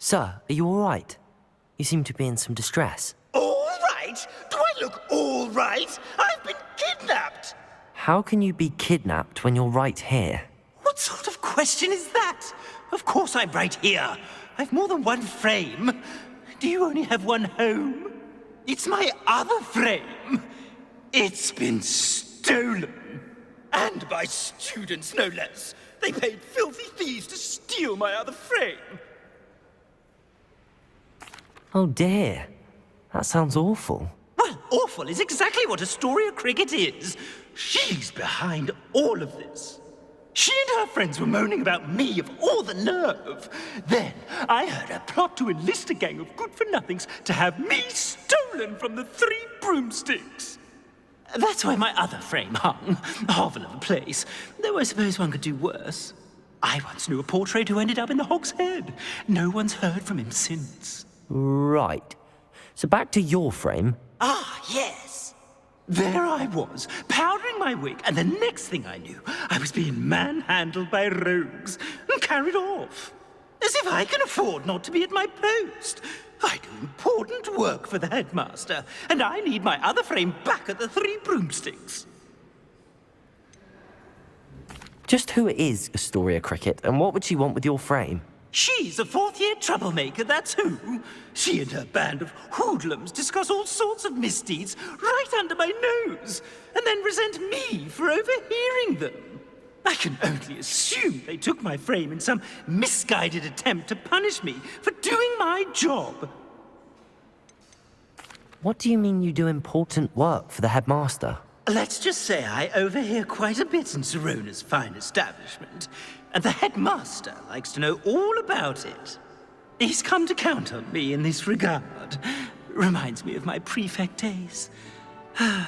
Sir, are you all right? You seem to be in some distress. All right? Do I look all right? I've been kidnapped! How can you be kidnapped when you're right here? What sort of question is that? Of course I'm right here. I've more than one frame. Do you only have one home? It's my other frame. It's been stolen. And by students, no less. They paid filthy thieves to steal my other frame. Oh dear. That sounds awful. Well, awful is exactly what Astoria Cricket is. She's behind all of this. She and her friends were moaning about me, of all the nerve. Then I heard a plot to enlist a gang of good-for-nothings to have me stolen from the 3 Broomsticks. That's where my other frame hung. A hovel of a place. Though I suppose one could do worse. I once knew a portrait who ended up in the Hog's Head. No one's heard from him since. Right. So back to your frame. Ah, yes. There I was, powdering my wig, and the next thing I knew, I was being manhandled by rogues and carried off. As if I can afford not to be at my post. I do important work for the Headmaster, and I need my other frame back at the 3 Broomsticks. Just who is Astoria Cricket, and what would she want with your frame? She's a 4th-year troublemaker, that's who. She and her band of hoodlums discuss all sorts of misdeeds right under my nose, and then resent me for overhearing them. I can only assume they took my frame in some misguided attempt to punish me for doing my job. What do you mean you do important work for the Headmaster? Let's just say I overhear quite a bit in Serona's fine establishment, and the Headmaster likes to know all about it. He's come to count on me in this regard. Reminds me of my prefect days. I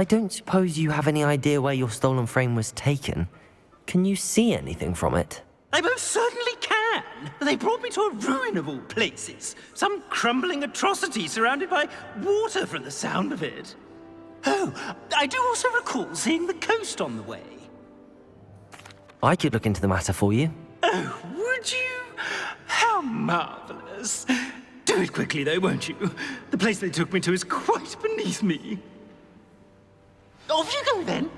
don't suppose you have any idea where your stolen frame was taken. Can you see anything from it? I most certainly can. They brought me to a ruin of all places. Some crumbling atrocity surrounded by water from the sound of it. Oh, I do also recall seeing the coast on the way. I could look into the matter for you. Oh, would you? How marvelous. Do it quickly, though, won't you? The place they took me to is quite beneath me. Off you go, then.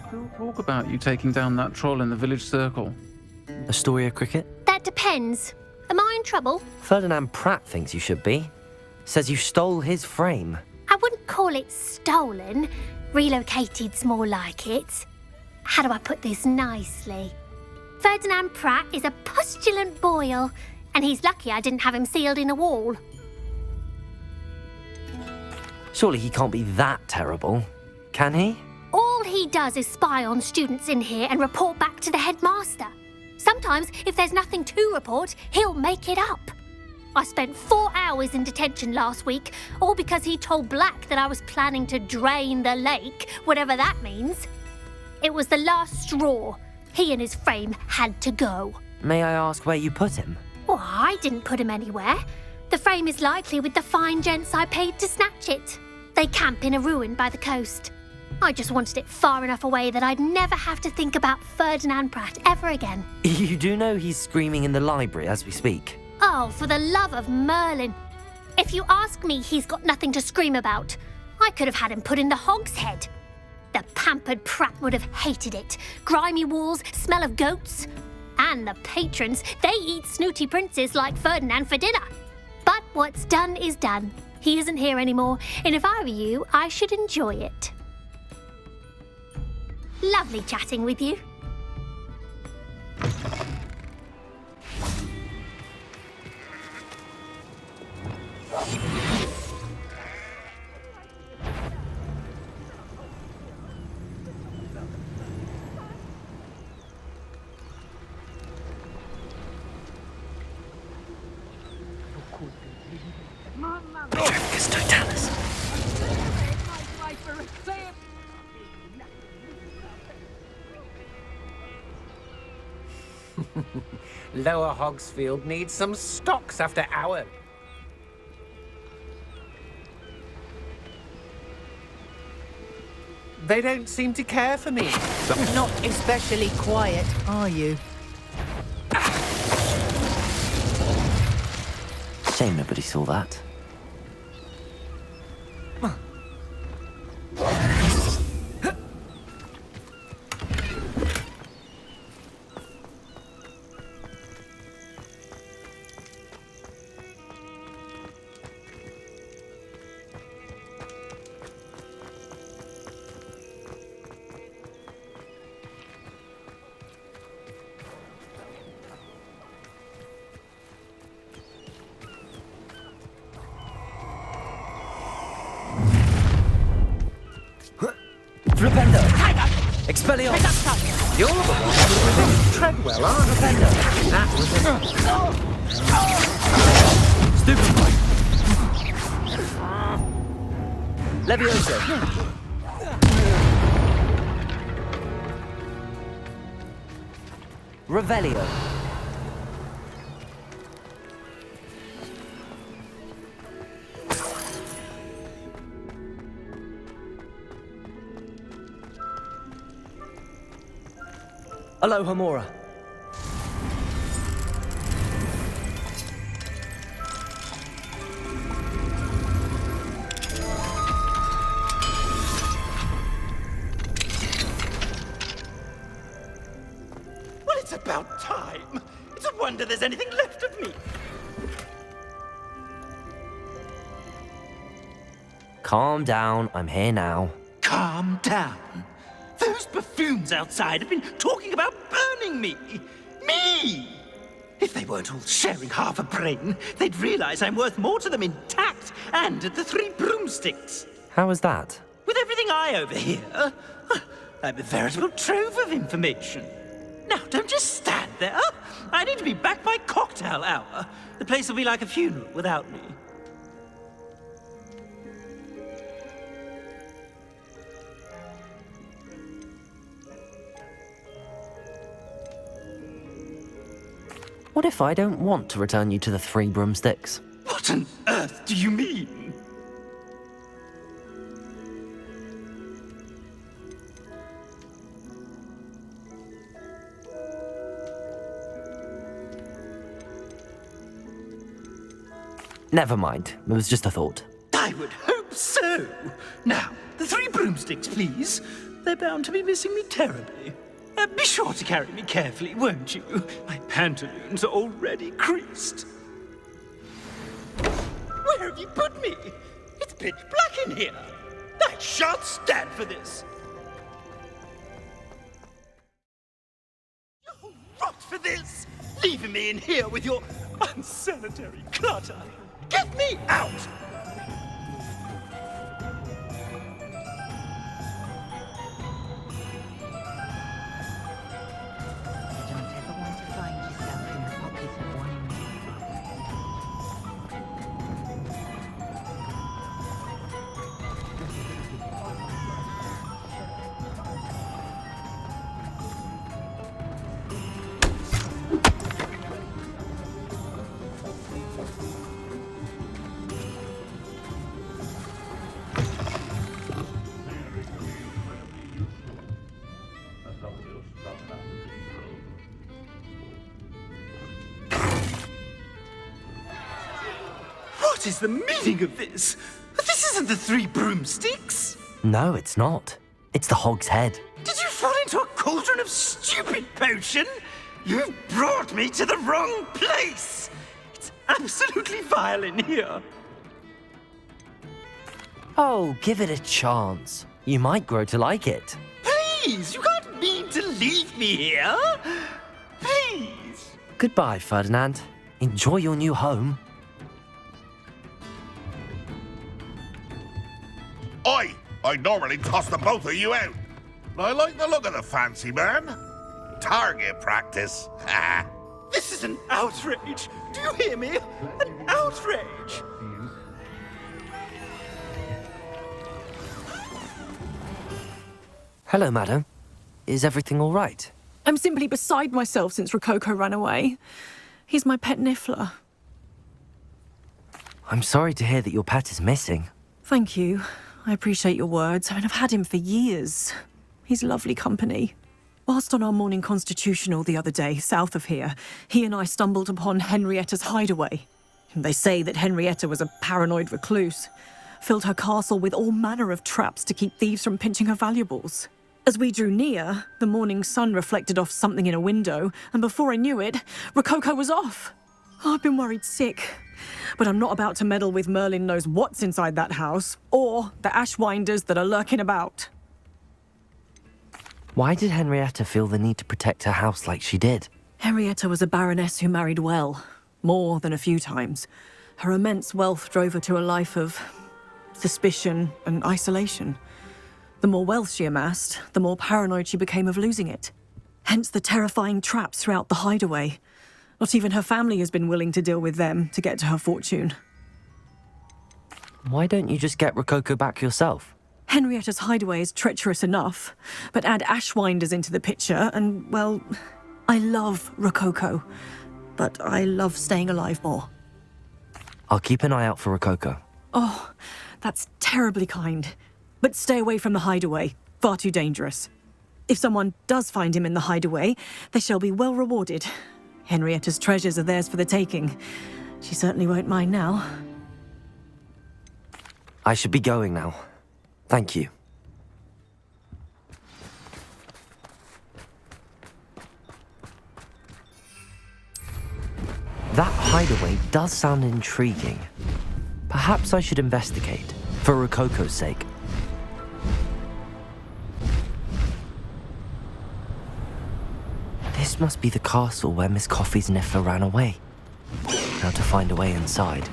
Still talk about you taking down that troll in the village circle. Astoria Cricket? That depends. Am I in trouble? Ferdinand Pratt thinks you should be. Says you stole his frame. I wouldn't call it stolen. Relocated's more like it. How do I put this nicely? Ferdinand Pratt is a postulant boil, and he's lucky I didn't have him sealed in a wall. Surely he can't be that terrible, can he? All he does is spy on students in here and report back to the Headmaster. Sometimes, if there's nothing to report, he'll make it up. I spent 4 hours in detention last week, all because he told Black that I was planning to drain the lake, whatever that means. It was the last straw. He and his frame had to go. May I ask where you put him? Well, I didn't put him anywhere. The frame is likely with the fine gents I paid to snatch it. They camp in a ruin by the coast. I just wanted it far enough away that I'd never have to think about Ferdinand Pratt ever again. You do know he's screaming in the library as we speak. Oh, for the love of Merlin. If you ask me, he's got nothing to scream about. I could have had him put in the Hog's Head. The pampered Pratt would have hated it. Grimy walls, smell of goats. And the patrons, they eat snooty princes like Ferdinand for dinner. But what's done is done. He isn't here anymore, and if I were you, I should enjoy it. Lovely chatting with you. Dracus Totalis. Lower Hogsfield needs some stocks after hours. They don't seem to care for me. Not especially quiet, are you? Shame nobody saw that. Flipendo! Expelliarmus! You're the one with Treadwell, aren't you? That was Stupefy! Levioso! Revelio! Aloha Mora. Well, it's about time. It's a wonder there's anything left of me. Calm down, I'm here now. Calm down. Those buffoons outside have been talking about burning me. Me! If they weren't all sharing half a brain, they'd realize I'm worth more to them intact and at the 3 broomsticks. How was that? With everything I overhear, I'm a veritable trove of information. Now, don't just stand there. I need to be back by cocktail hour. The place will be like a funeral without me. What if I don't want to return you to the 3 broomsticks? What on earth do you mean? Never mind, it was just a thought. I would hope so. Now, the 3 broomsticks, please. They're bound to be missing me terribly. Be sure to carry me carefully, won't you? My pantaloons are already creased. Where have you put me? It's pitch black in here. I shan't stand for this. You'll rot for this. Leaving me in here with your unsanitary clutter. Get me out! Don't ever want to find yourself in the pocket of one. What is the meaning of this? This isn't the 3 broomsticks. No, it's not. It's the Hog's Head. Did you fall into a cauldron of stupid potion? You've brought me to the wrong place. It's absolutely vile in here. Oh, give it a chance. You might grow to like it. Please, you can't mean to leave me here. Please. Goodbye, Ferdinand. Enjoy your new home. I'd normally toss the both of you out. But I like the look of the fancy man. Target practice. This is an outrage. Do you hear me? An outrage. Hello, madam. Is everything all right? I'm simply beside myself since Rococo ran away. He's my pet niffler. I'm sorry to hear that your pet is missing. Thank you. I appreciate your words. I mean, I've had him for years. He's lovely company. Whilst on our morning constitutional the other day, south of here, he and I stumbled upon Henrietta's hideaway. They say that Henrietta was a paranoid recluse, filled her castle with all manner of traps to keep thieves from pinching her valuables. As we drew near, the morning sun reflected off something in a window, and before I knew it, Rococo was off. I've been worried sick, but I'm not about to meddle with Merlin knows what's inside that house, or the Ashwinders that are lurking about. Why did Henrietta feel the need to protect her house like she did? Henrietta was a baroness who married well, more than a few times. Her immense wealth drove her to a life of suspicion and isolation. The more wealth she amassed, the more paranoid she became of losing it. Hence the terrifying traps throughout the hideaway. Not even her family has been willing to deal with them to get to her fortune. Why don't you just get Rococo back yourself? Henrietta's hideaway is treacherous enough, but add Ashwinders into the picture and, well, I love Rococo, but I love staying alive more. I'll keep an eye out for Rococo. Oh, that's terribly kind. But stay away from the hideaway. Far too dangerous. If someone does find him in the hideaway, they shall be well rewarded. Henrietta's treasures are theirs for the taking. She certainly won't mind now. I should be going now. Thank you. That hideaway does sound intriguing. Perhaps I should investigate, for Rococo's sake. This must be the castle where Miss Coffee's Niffler ran away. Now to find a way inside.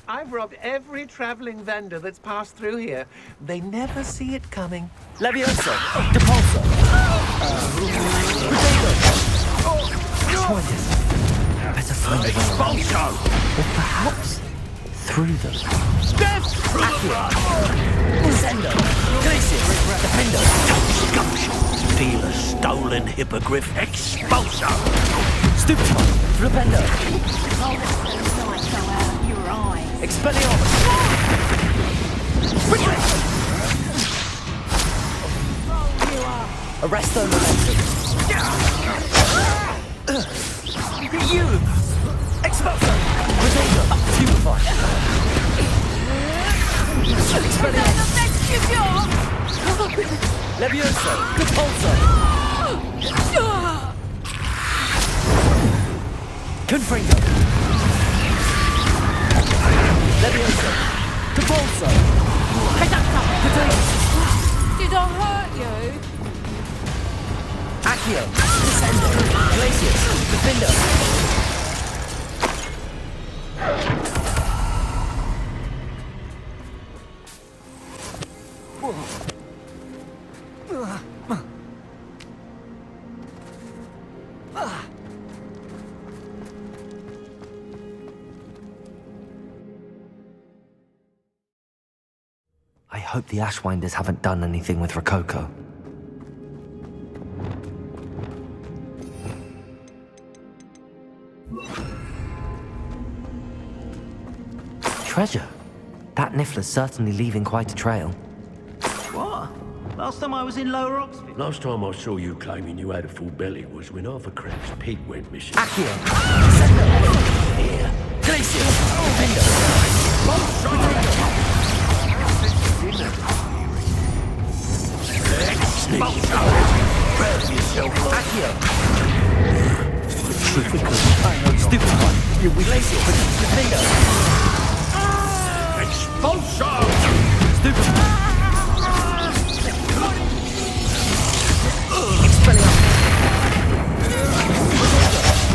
I've robbed every traveling vendor that's passed through here. They never see it coming. Levioso! Depulso! Ashwinders! Better find a way around. Or perhaps through them. Accio! Descendo! Glacius! Defendo! Steal a stolen hippogriff. Expulso! Stupefy! Flipendo! Oh, the light go out of your eyes. Expelliarmus! Quickly! Arresto momentum! You! Expulso! Redago! Stupefy! Expelliarmus! Levioso! Depulso! Confringo! Levioso! Depulso! Did I hurt you? Accio! Descendo! Glacius! Defendo! I hope the Ashwinders haven't done anything with Rococo. Treasure? That Niffler's certainly leaving quite a trail. What? Last time I was in Lower Oxford. Last time I saw you claiming you had a full belly was when Arthur Crack's pig went missing. Accio! Descendo! Here! Glacius! Defendo! Accio! Stupefy! You Glacius! Defendo! Expulso! Stupefy! Expelliarmus!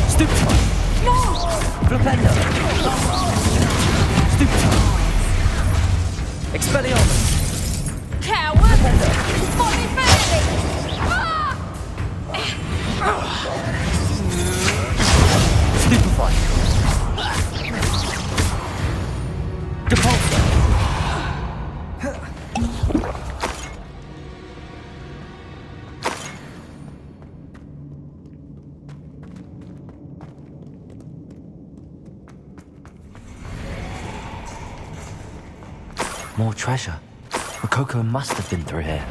Stupefy! Flipendo! Stupefy! Expelliarmus! Coward! Molly Bailey! Stupefy! Depulso! More treasure. Rococo must have been through here.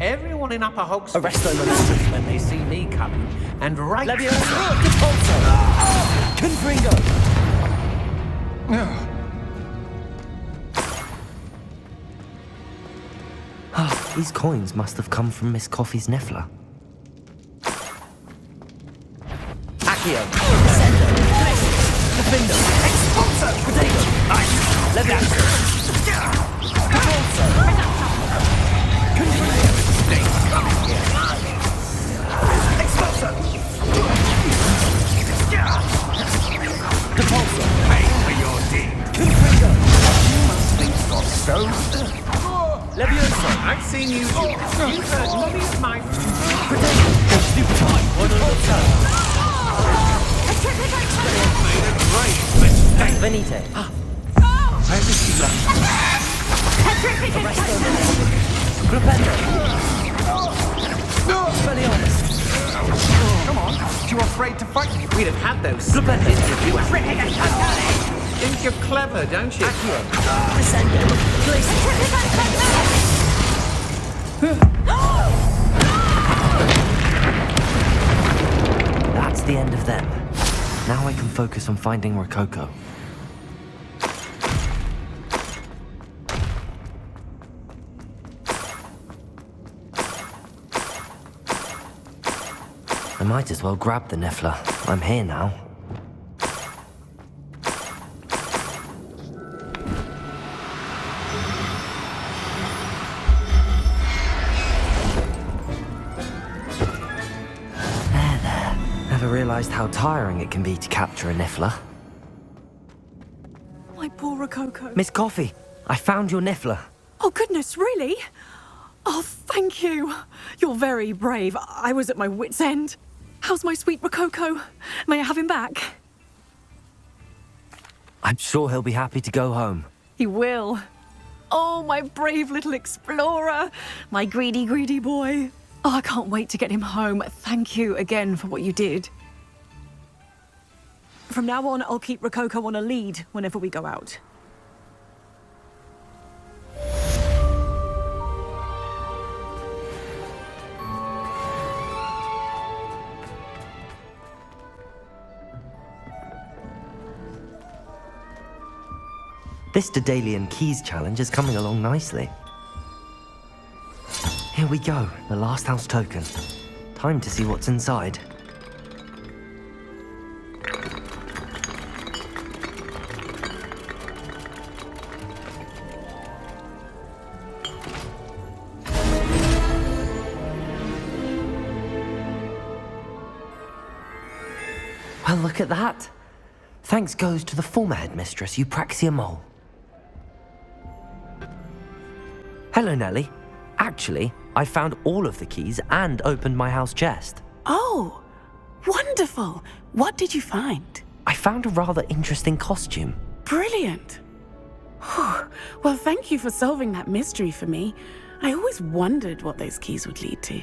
Everyone in Upper Hogsmeade Arresto momentum. when they see me coming, and right. Leviosa! Depulso! Confringo! These coins must have come from Miss Coffee's Niffler. Accio! Descendo! Defendo! Expulso! Potato! Nice! Leviosa! Depulso! Confringo! Expulso! Depulso! Pay for your deed. Confringo! You must think you're so. Leviosa! I've seen you. You've heard many of my. Venite. Where did she go? Glupendo. Spelionis. Come on. You afraid to fight? We'd have had those. Glupendo. Think you're clever, don't you? Accio. Descendo. That's the end of them. Now I can focus on finding Rococo. I might as well grab the Niffler. I'm here now. There. Never realized how tiring it can be to capture a Niffler. My poor Rococo. Miss Coffee, I found your Niffler. Oh, goodness, really? Oh, thank you. You're very brave. I was at my wit's end. How's my sweet Rococo? May I have him back? I'm sure he'll be happy to go home. He will. Oh, my brave little explorer. My greedy, greedy boy. Oh, I can't wait to get him home. Thank you again for what you did. From now on, I'll keep Rococo on a lead whenever we go out. This Daedalian Keys challenge is coming along nicely. Here we go, the last house token. Time to see what's inside. Well, look at that. Thanks goes to the former headmistress, Eupraxia Mole. Hello, Nellie. Actually, I found all of the keys and opened my house chest. Oh, wonderful. What did you find? I found a rather interesting costume. Brilliant. Whew. Well, thank you for solving that mystery for me. I always wondered what those keys would lead to.